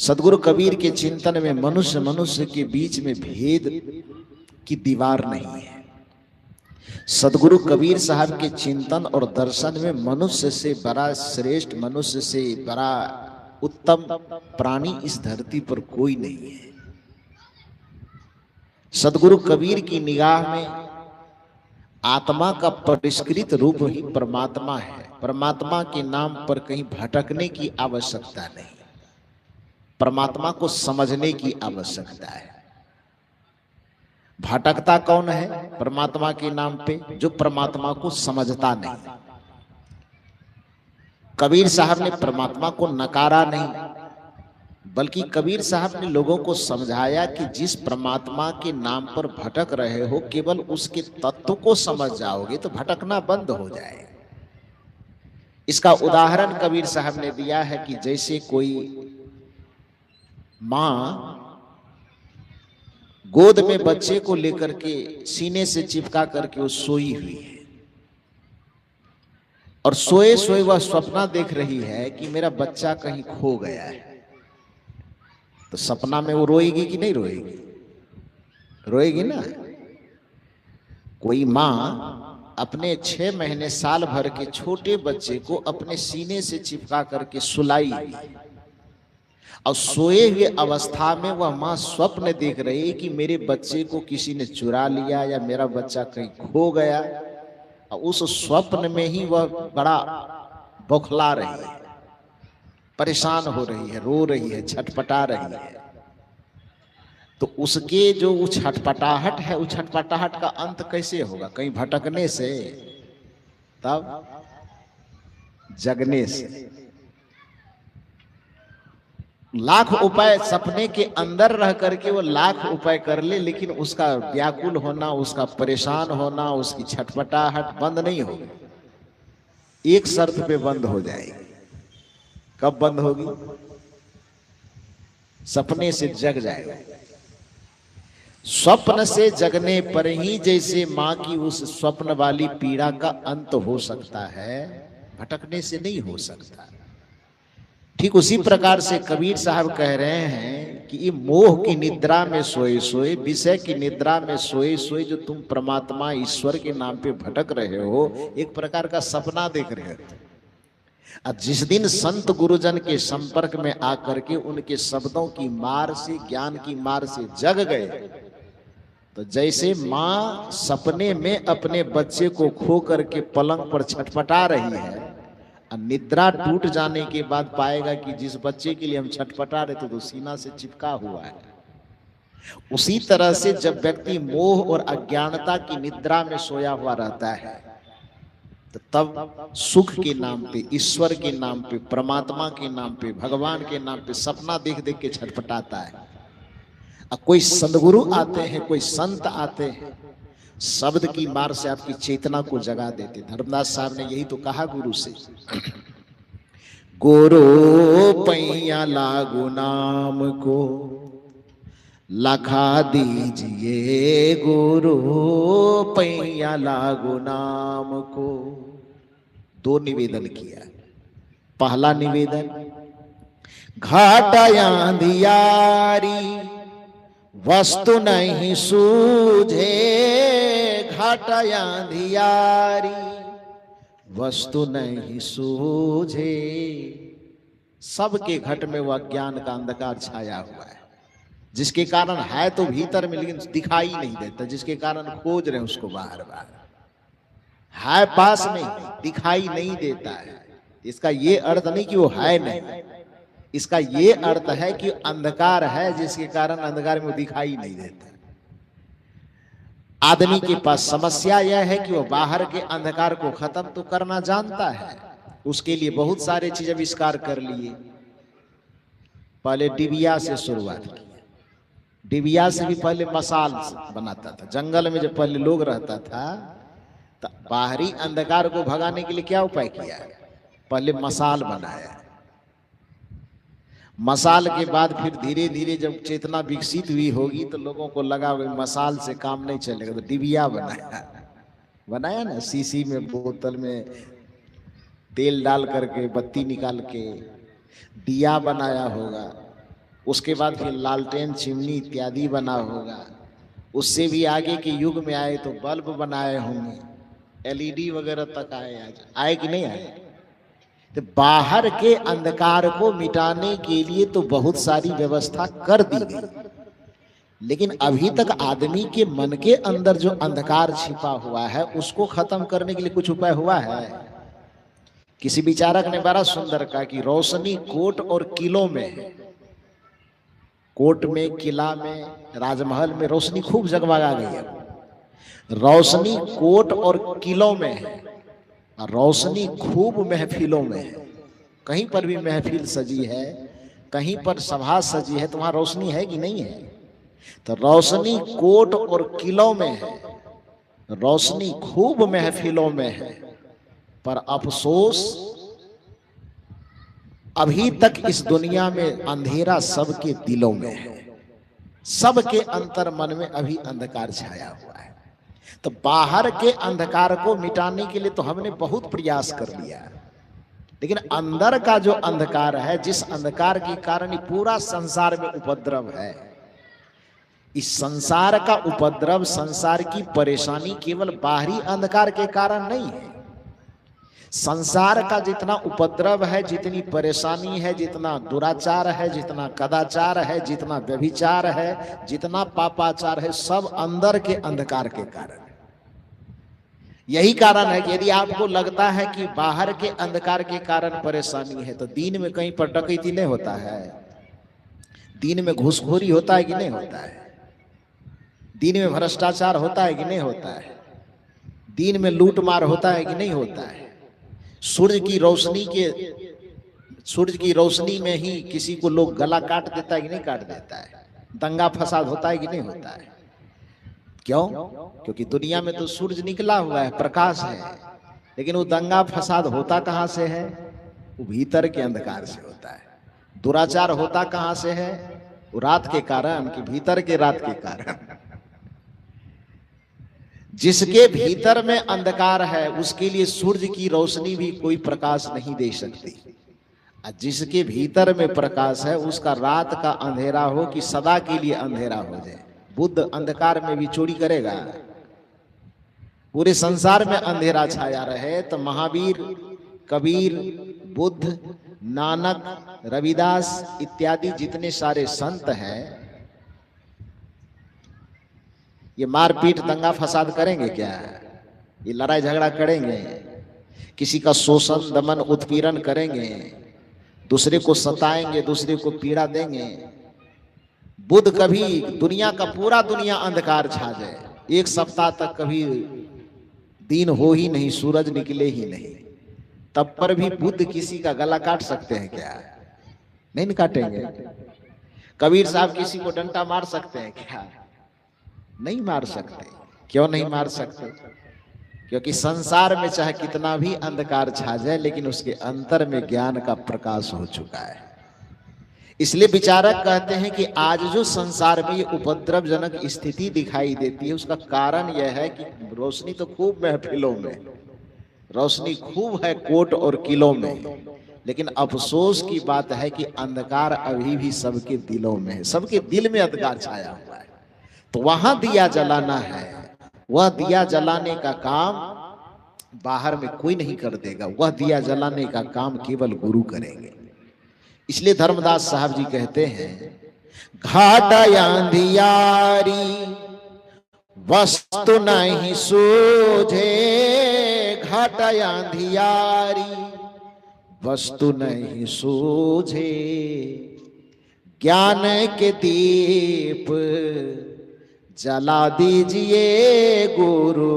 सदगुरु कबीर के चिंतन में मनुष्य मनुष्य के बीच में भेद की दीवार नहीं है। सदगुरु कबीर साहब के चिंतन और दर्शन में मनुष्य से बड़ा श्रेष्ठ, मनुष्य से बड़ा उत्तम प्राणी इस धरती पर कोई नहीं है। सदगुरु कबीर की निगाह में आत्मा का परिष्कृत रूप ही परमात्मा है। परमात्मा के नाम पर कहीं भटकने की आवश्यकता नहीं, परमात्मा को समझने की आवश्यकता है। भटकता कौन है परमात्मा के नाम पे? जो परमात्मा को समझता नहीं। कबीर साहब ने परमात्मा को नकारा नहीं, बल्कि कबीर साहब ने लोगों को समझाया कि जिस परमात्मा के नाम पर भटक रहे हो, केवल उसके तत्व को समझ जाओगे तो भटकना बंद हो जाएगा। इसका उदाहरण कबीर साहब ने दिया है कि जैसे कोई मां गोद में बच्चे को लेकर के सीने से चिपका करके वो सोई हुई है, और सोए सोए वह सपना देख रही है कि मेरा बच्चा कहीं खो गया है। तो सपना में वो रोएगी कि नहीं रोएगी? रोएगी ना। कोई मां अपने 6 महीने साल भर के छोटे बच्चे को अपने सीने से चिपका करके सुलाई, और सोए हुए अवस्था में वह मां स्वप्न देख रही है कि मेरे बच्चे को किसी ने चुरा लिया या मेरा बच्चा कहीं खो गया, और उस स्वप्न में ही वह बड़ा बौखला रही है, परेशान हो रही है, रो रही है, छटपटा रही है। तो उसके जो वो छटपटाहट है, वो छटपटाहट का अंत कैसे होगा? कहीं भटकने से, तब जगने से। लाख उपाय सपने के अंदर रह करके वो लाख उपाय कर ले, लेकिन उसका व्याकुल होना, उसका परेशान होना, उसकी छटपटाहट बंद नहीं होगी। एक शर्त पे बंद हो जाएगी। कब बंद होगी? सपने से जग जाएगा। स्वप्न से जगने पर ही जैसे मां की उस स्वप्न वाली पीड़ा का अंत हो सकता है, भटकने से नहीं हो सकता। ठीक उसी प्रकार से कबीर साहब कह रहे हैं कि ये मोह की निद्रा में सोए सोए, विषय की निद्रा में सोए सोए जो तुम परमात्मा ईश्वर के नाम पे भटक रहे हो, एक प्रकार का सपना देख रहे हो। और जिस दिन संत गुरुजन के संपर्क में आकर के उनके शब्दों की मार से, ज्ञान की मार से जग गए, तो जैसे मां सपने में अपने बच्चे को खो करके पलंग पर छटपटा रही है, और निद्रा टूट जाने के बाद पाएगा कि जिस बच्चे के लिए हम छटपटा रहे थे तो सीना से चिपका हुआ है। उसी तरह से जब व्यक्ति मोह और अज्ञानता की निद्रा में सोया हुआ रहता है, तो तब सुख के नाम पे, ईश्वर के नाम पे, परमात्मा के नाम पे, भगवान के नाम पे सपना देख देख के छटपटाता है। अब कोई सदगुरु आते हैं, कोई संत आते हैं, शब्द की मार से आपकी चेतना को जगा देते। धर्मदास साहब ने यही तो कहा गुरु से, गोरो पैया लागू नाम को लखा दीजिए, गुरु पैया लागू नाम को। 2 निवेदन किया। पहला निवेदन, घाटा अंधियारी वस्तु नहीं सूझे, घाटा अंधियारी वस्तु नहीं सूझे। सबके घट में वह ज्ञान का अंधकार छाया हुआ है, जिसके कारण है तो भीतर में लेकिन दिखाई नहीं देता, जिसके कारण खोज रहे हैं उसको बाहर बाहर, है पास में दिखाई नहीं देता है। इसका ये अर्थ नहीं कि वो है नहीं, इसका ये अर्थ है कि अंधकार है, जिसके कारण अंधकार में वो दिखाई नहीं देता। आदमी के पास समस्या यह है कि वो बाहर के अंधकार को खत्म तो करना जानता है, उसके लिए बहुत सारे चीज आविष्कार कर लिए। पहले डिबिया से शुरुआत की, डिबिया से भी पहले मसाल बनाता था। जंगल में जब पहले लोग रहता था तो बाहरी अंधकार को भगाने के लिए क्या उपाय किया? पहले मसाल बनाया। मसाल के बाद फिर धीरे धीरे जब चेतना विकसित हुई होगी तो लोगों को लगा भाई मसाल से काम नहीं चलेगा, तो डिबिया बनाया ना, शीशी में, बोतल में तेल डाल करके, बत्ती निकाल के दिया बनाया होगा। उसके बाद फिर लालटेन, चिमनी इत्यादि बना होगा। उससे भी आगे के युग में आए तो बल्ब बनाए होंगे, एलईडी वगैरह तक आए। आज आए कि नहीं आए? तो बाहर के अंधकार को मिटाने के लिए तो बहुत सारी व्यवस्था कर दी गई, लेकिन अभी तक आदमी के मन के अंदर जो अंधकार छिपा हुआ है उसको खत्म करने के लिए कुछ उपाय हुआ है? किसी विचारक ने बड़ा सुंदर कहा कि रोशनी कोट और किलों में है। कोट में, किला में, राजमहल में रोशनी खूब जगमगा गई है। रोशनी कोट और किलों में है और रोशनी खूब महफिलों में है। कहीं पर भी महफिल सजी है, कहीं पर सभा सजी है तो वहां रोशनी है कि नहीं है? तो रोशनी कोट और किलों में है, रोशनी खूब महफिलों में है, पर अफसोस अभी तक इस दुनिया में अंधेरा सबके दिलों में है। सबके अंतर मन में अभी अंधकार छाया हुआ है। तो बाहर के अंधकार को मिटाने के लिए तो हमने बहुत प्रयास कर लिया, लेकिन अंदर का जो अंधकार है, जिस अंधकार के कारण पूरा संसार में उपद्रव है, इस संसार का उपद्रव, संसार की परेशानी केवल बाहरी अंधकार के कारण नहीं है। संसार का जितना उपद्रव है, जितनी परेशानी है, जितना दुराचार है, जितना कदाचार है, जितना व्यभिचार है, जितना पापाचार है, सब अंदर के अंधकार के कारण है। यही कारण है कि यदि आपको लगता है कि बाहर के अंधकार के कारण परेशानी है, तो दिन में कहीं पर डकैती नहीं होता है, दिन में घूसखोरी होता है कि नहीं होता है, दिन में भ्रष्टाचार होता है कि नहीं होता है, दिन में लूटमार होता है कि नहीं होता है। सूर्य की रोशनी में ही किसी को लोग गला काट देता है कि नहीं काट देता है, दंगा फसाद होता है कि नहीं होता है। क्यों? क्योंकि दुनिया में तो सूरज निकला हुआ है, प्रकाश है, लेकिन वो दंगा फसाद होता कहां से है? वो भीतर के अंधकार से होता है। दुराचार होता कहां से है? वो रात के कारण, कि भीतर के रात के कारण। जिसके भीतर में अंधकार है उसके लिए सूर्य की रोशनी भी कोई प्रकाश नहीं दे सकती, और जिसके भीतर में प्रकाश है उसका रात का अंधेरा हो कि सदा के लिए अंधेरा हो जाए। बुद्ध अंधकार में भी चोरी करेगा? पूरे संसार में अंधेरा छाया रहे तो महावीर, कबीर, बुद्ध, नानक, रविदास इत्यादि जितने सारे संत हैं, ये मारपीट दंगा फसाद करेंगे क्या? ये लड़ाई झगड़ा करेंगे? किसी का शोषण, दमन, उत्पीड़न करेंगे? दूसरे को सताएंगे, दूसरे को पीड़ा देंगे? बुद्ध कभी दुनिया का पूरा दुनिया अंधकार छा जाए, एक सप्ताह तक कभी दिन हो ही नहीं, सूरज निकले ही नहीं, तब पर भी बुद्ध किसी का गला काट सकते हैं क्या? नहीं काटेंगे। कबीर साहब किसी को डंडा मार सकते हैं क्या? नहीं मार सकते। क्यों नहीं मार सकते? क्योंकि संसार में चाहे कितना भी अंधकार छा जाए, लेकिन उसके अंतर में ज्ञान का प्रकाश हो चुका है। इसलिए विचारक कहते हैं कि आज जो संसार में ये उपद्रवजनक स्थिति दिखाई देती है, उसका कारण यह है कि रोशनी तो खूब महफिलों में, रोशनी खूब है कोट और किलों में, लेकिन अफसोस की बात है कि अंधकार अभी भी सबके दिलों में है। सबके दिल में अंधकार छाया हुआ है, तो वहां दिया जलाना है। वह दिया जलाने का काम बाहर में कोई नहीं कर देगा, वह दिया जलाने का काम केवल गुरु करेंगे। इसलिए धर्मदास साहब जी कहते हैं, घाट अंधियारी वस्तु नहीं सूझे, घाट अंधियारी वस्तु नहीं सूझे, ज्ञान के दीप जला दीजिए गुरु,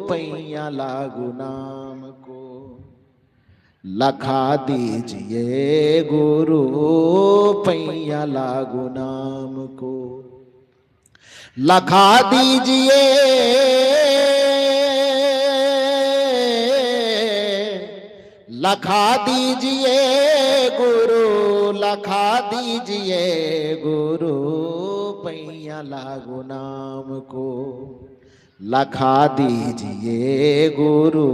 पैया लागू नाम को लखा दीजिए गुरु, पैया लागू नाम को लखा दीजिए, लखा दीजिए गुरु, लखा दीजिए गुरु, पैया लागू नाम को लखा दीजिए गुरु,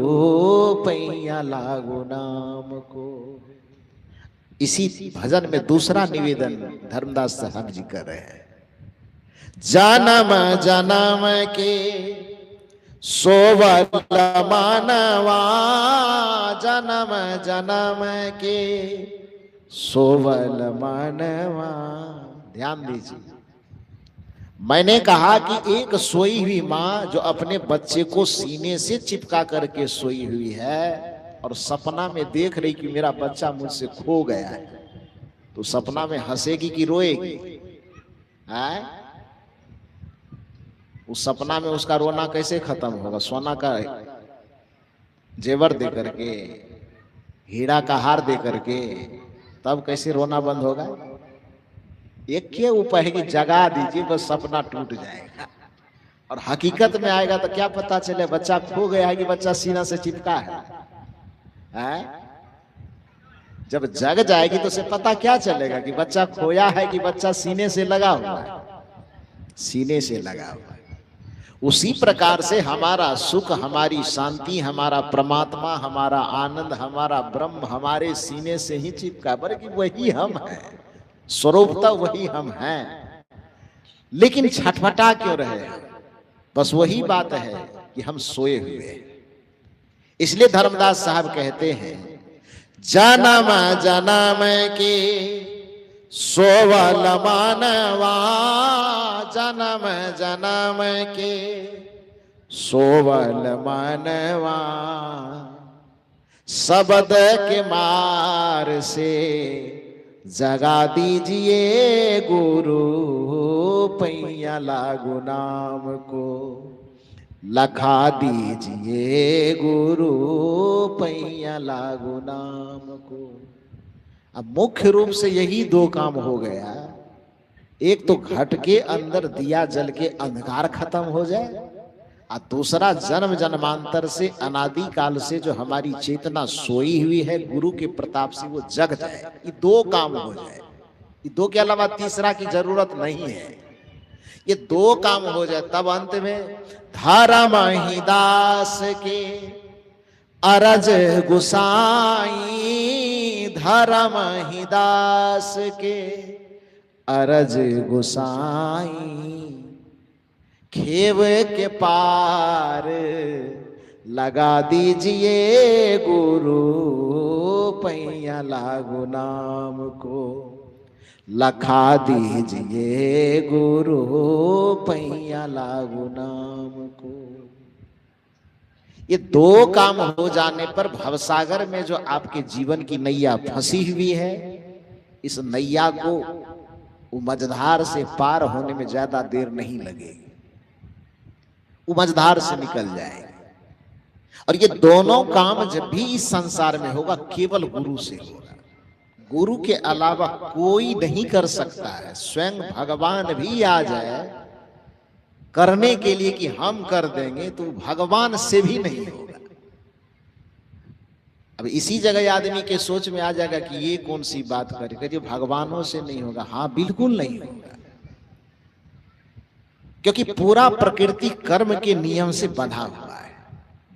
पैया लागू नाम को। इसी भजन में दूसरा निवेदन धर्मदास साहब जी कर रहे हैं। जन्म जन्म के सोवल मानवा, जन्म जन्म के सोवल मानवा। ध्यान दीजिए, मैंने कहा कि एक सोई हुई माँ जो अपने बच्चे को सीने से चिपका करके सोई हुई है और सपना में देख रही कि मेरा बच्चा मुझसे खो गया है, तो सपना में हंसेगी कि रोएगी? है? उस सपना में उसका रोना कैसे खत्म होगा? सोना का जेवर दे करके, हीरा का हार दे करके, तब कैसे रोना बंद होगा? एक के उपाय है कि जगा दीजिए, बस सपना टूट जाएगा। और हकीकत में आएगा तो क्या पता चले बच्चा खो गया है कि बच्चा सीना से चिपका है? जब जग जाएगी तो उसे पता क्या चलेगा कि बच्चा खोया है कि बच्चा सीने से लगा हुआ है? सीने से लगा हुआ है। उसी प्रकार से हमारा सुख, हमारी शांति, हमारा परमात्मा, हमारा आनंद, हमारा ब्रह्म हमारे सीने से ही चिपका, बल्कि वही हम हैं, स्वरूपता वही हम हैं, लेकिन छटपटा क्यों रहे? बस वही बात है कि हम सोए हुए हैं। इसलिए धर्मदास साहब कहते हैं, जन्म जन्म के सोवल मानवा, जन्म जन्म के सोवल मानवा, शब्द के मार से जगा दीजिए गुरु, पैया लागू नाम को लखा दीजिए गुरु, पैया लागू नाम को। अब मुख्य रूप से यही दो काम हो गया। एक तो घट के अंदर दिया जल के अंधकार खत्म हो जाए, और दूसरा जन्म जन्मांतर से अनादि काल से जो हमारी चेतना सोई हुई है गुरु के प्रताप से वो जग जाए। ये दो काम हो जाए, ये दो के अलावा तीसरा की जरूरत नहीं है। ये दो काम हो जाए तब अंत में धर्म ही दास के अरज गुसाई, धर्म ही दास के अरज गुसाई, खेव के पार लगा दीजिए गुरु, पैया लागू नाम को लखा दीजिए गुरु, पैया लागू नाम को। ये दो काम हो जाने पर भवसागर में जो आपके जीवन की नैया फंसी हुई है, इस नैया को वो मझधार से पार होने में ज्यादा देर नहीं लगेगी, वो मझधार से निकल जाएगी। और ये दोनों काम जब भी इस संसार में होगा केवल गुरु से होगा। गुरु के अलावा कोई नहीं कर सकता है। स्वयं भगवान भी आ जाए करने के लिए कि हम कर देंगे, तो भगवान से भी नहीं होगा। अब इसी जगह आदमी के सोच में आ जाएगा कि ये कौन सी बात करेगा, जो भगवानों से नहीं होगा। हाँ, बिल्कुल नहीं होगा, क्योंकि पूरा प्रकृति कर्म के नियम से बंधा हुआ है।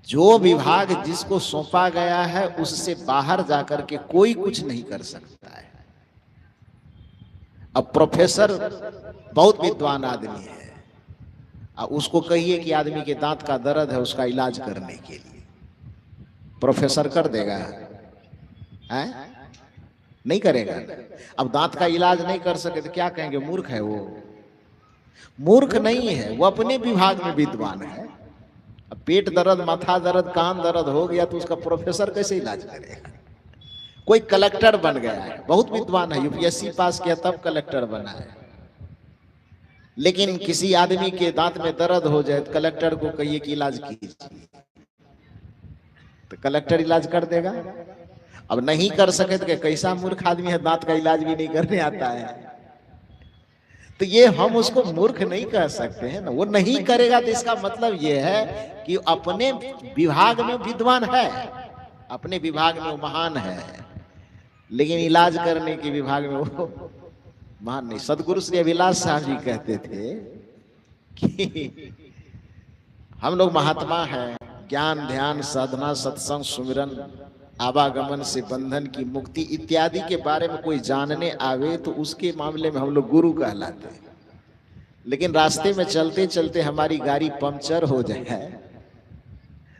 जो विभाग जिसको सौंपा गया है उससे बाहर जाकर के कोई कुछ नहीं कर सकता है। अब प्रोफेसर बहुत विद्वान आदमी है, उसको कहिए कि आदमी के दांत का दर्द है, उसका इलाज करने के लिए, प्रोफेसर कर देगा? है? नहीं करेगा। अब दांत का इलाज नहीं कर सके तो क्या कहेंगे? मूर्ख है वो। मूर्ख नहीं है, वो अपने विभाग में विद्वान है। अब पेट दर्द, माथा दर्द, कान दर्द हो गया तो उसका प्रोफेसर कैसे इलाज करेगा? कोई कलेक्टर बन गया है, बहुत विद्वान है, यूपीएससी पास किया तब कलेक्टर बना है, लेकिन किसी आदमी के दांत में दर्द हो जाए तो कलेक्टर को कहिए कि इलाज कीजिए, तो कलेक्टर इलाज कर देगा? अब नहीं कर सके तो कैसा मूर्ख आदमी है, दांत का इलाज भी नहीं करने आता है। तो ये हम उसको मूर्ख नहीं कह सकते हैं ना। वो नहीं करेगा तो इसका मतलब ये है कि अपने विभाग में विद्वान है, अपने विभाग में वो महान है, लेकिन इलाज करने के विभाग में वो महान नहीं। सदगुरु श्री अभिलाष साहब जी कहते थे कि हम लोग महात्मा हैं, ज्ञान ध्यान साधना सत्संग सुमिरन आवागमन से बंधन की मुक्ति इत्यादि के बारे में कोई जानने आवे तो उसके मामले में हम लोग गुरु कहलाते हैं। लेकिन रास्ते में चलते चलते हमारी गाड़ी पंक्चर हो जाए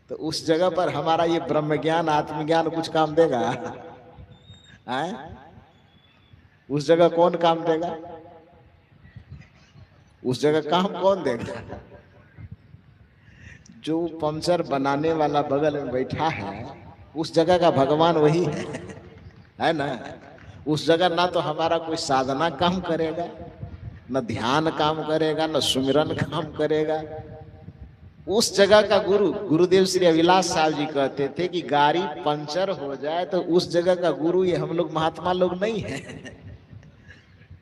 तो उस जगह पर हमारा ये ब्रह्म ज्ञान आत्मज्ञान कुछ काम देगा? आए? उस जगह कौन काम देगा? उस जगह काम कौन देगा? जो पंक्चर बनाने वाला बगल में बैठा है उस जगह का भगवान वही है ना? उस जगह ना तो हमारा कोई साधना काम करेगा, न ध्यान काम करेगा, न सुमिरन काम करेगा। उस जगह का गुरु, गुरुदेव श्री अभिलाष साहब जी कहते थे कि गाड़ी पंचर हो जाए तो उस जगह का गुरु ये हम लोग महात्मा लोग नहीं है।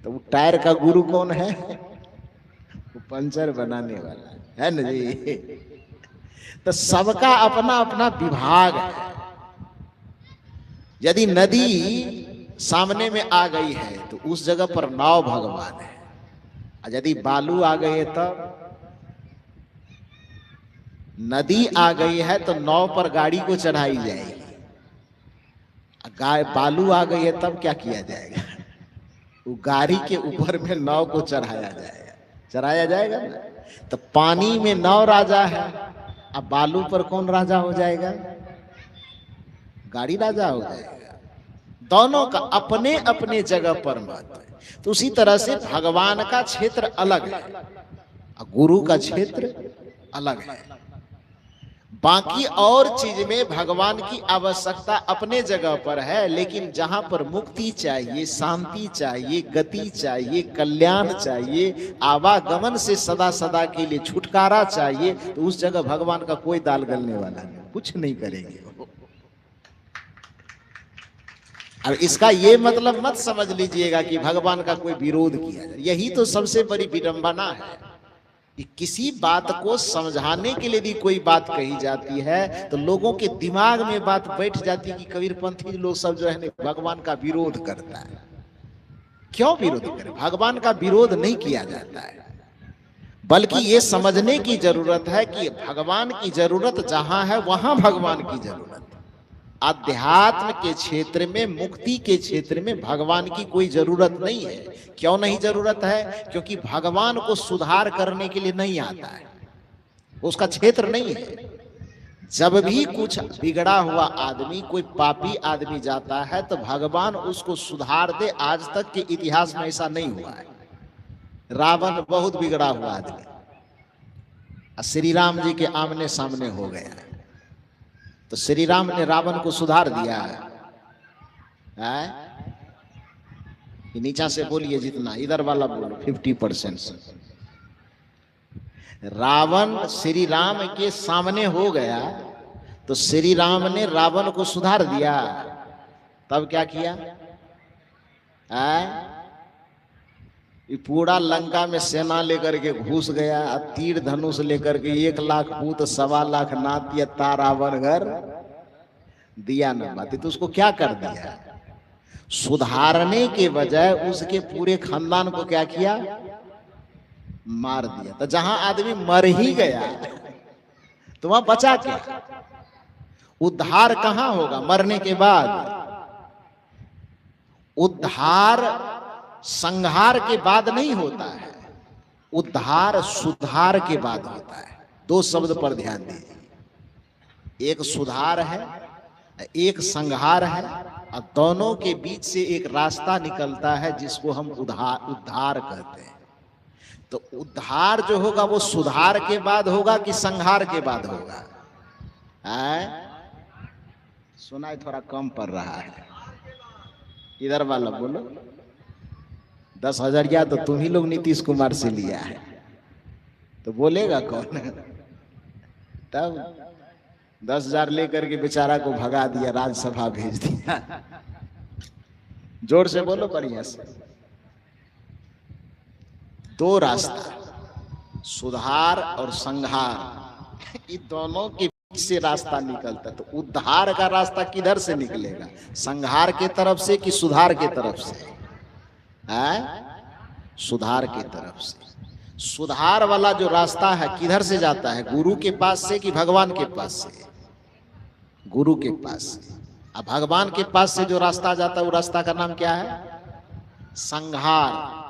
तो वो टायर का गुरु कौन है? वो पंचर बनाने वाला है ना जी। तो सबका अपना अपना विभाग है। यदि नदी सामने में आ गई है तो उस जगह पर नाव भगवान है, और यदि बालू आ गई है तब, नदी आ गई है तो नाव पर गाड़ी को चढ़ाई जाएगी, बालू आ गई है तब क्या किया जाएगा? वो गाड़ी के ऊपर में नाव को चढ़ाया जाएगा ना। तो पानी में नाव राजा है, अब बालू पर कौन राजा हो जाएगा? गाड़ी राजा हो जाएगा। दोनों का अपने अपने जगह पर महत्व है। तो उसी तरह से भगवान का क्षेत्र अलग है और गुरु का क्षेत्र अलग है। बाकी और चीज में भगवान की आवश्यकता अपने जगह पर है, लेकिन जहां पर मुक्ति चाहिए, शांति चाहिए, गति चाहिए, कल्याण चाहिए, आवागमन से सदा सदा के लिए छुटकारा चाहिए, तो उस जगह भगवान का कोई दाल गलने वाला नहीं, कुछ नहीं करेंगे। अब इसका ये मतलब मत समझ लीजिएगा कि भगवान का कोई विरोध किया जाए। यही तो सबसे बड़ी विडंबना है कि किसी बात को समझाने के लिए भी कोई बात कही जाती है तो लोगों के दिमाग में बात बैठ जाती है कि कबीरपंथी लोग सब जो है भगवान का विरोध करता है। क्यों विरोध करे? भगवान का विरोध नहीं किया जाता है, बल्कि ये समझने की जरूरत है कि भगवान की जरूरत जहां है वहां भगवान की जरूरत है। अध्यात्म के क्षेत्र में, मुक्ति के क्षेत्र में भगवान की कोई जरूरत नहीं है। क्यों नहीं जरूरत है? क्योंकि भगवान को सुधार करने के लिए नहीं आता है, उसका क्षेत्र नहीं है। जब भी कुछ बिगड़ा हुआ आदमी, कोई पापी आदमी जाता है तो भगवान उसको सुधार दे, आज तक के इतिहास में ऐसा नहीं हुआ है। रावण बहुत बिगड़ा हुआ आदमी, श्री राम जी के आमने सामने हो गया तो श्री राम ने रावण को सुधार दिया है? नीचा से बोलिए, जितना इधर वाला बोलो 50% से। रावण श्री राम के सामने हो गया तो श्री राम ने रावण को सुधार दिया। तब क्या किया? पूरा लंका में सेना लेकर के घुस गया, तीर धनुष लेकर के 1 लाख पूत 1.25 लाख नाती तारावन घर दिया न बाती। तो उसको क्या कर दिया? सुधारने के बजाय उसके पूरे खानदान को क्या किया? मार दिया। तो जहां आदमी मर ही गया तो वहां बचा क्या? उद्धार कहां होगा? मरने के बाद। उद्धार संहार के बाद नहीं होता है, उद्धार सुधार के बाद होता है। 2 शब्द पर ध्यान दीजिए, एक सुधार है, एक संहार है, और दोनों के बीच से एक रास्ता निकलता है जिसको हम उद्धार कहते हैं। तो उद्धार जो होगा वो सुधार के बाद होगा कि संहार के बाद होगा? सुनाई थोड़ा कम पड़ रहा है, इधर वाला बोलो। 10,000 तो तुम ही लोग नीतीश कुमार से लिया है, तो बोलेगा कौन? तब 10,000 लेकर के बेचारा को भगा दिया, राज्यसभा भेज दिया। जोर से बोलो, बढ़िया से। 2 रास्ता, सुधार और संहार, इन दोनों के बीच से रास्ता निकलता। तो उद्धार का रास्ता किधर से निकलेगा? संहार के तरफ से कि सुधार के तरफ से? सुधार के तरफ से। सुधार वाला जो रास्ता है किधर से जाता है? गुरु के पास से कि भगवान के पास से? गुरु के पास से। अब भगवान के पास से जो रास्ता जाता है वो रास्ता का नाम क्या है? संघार।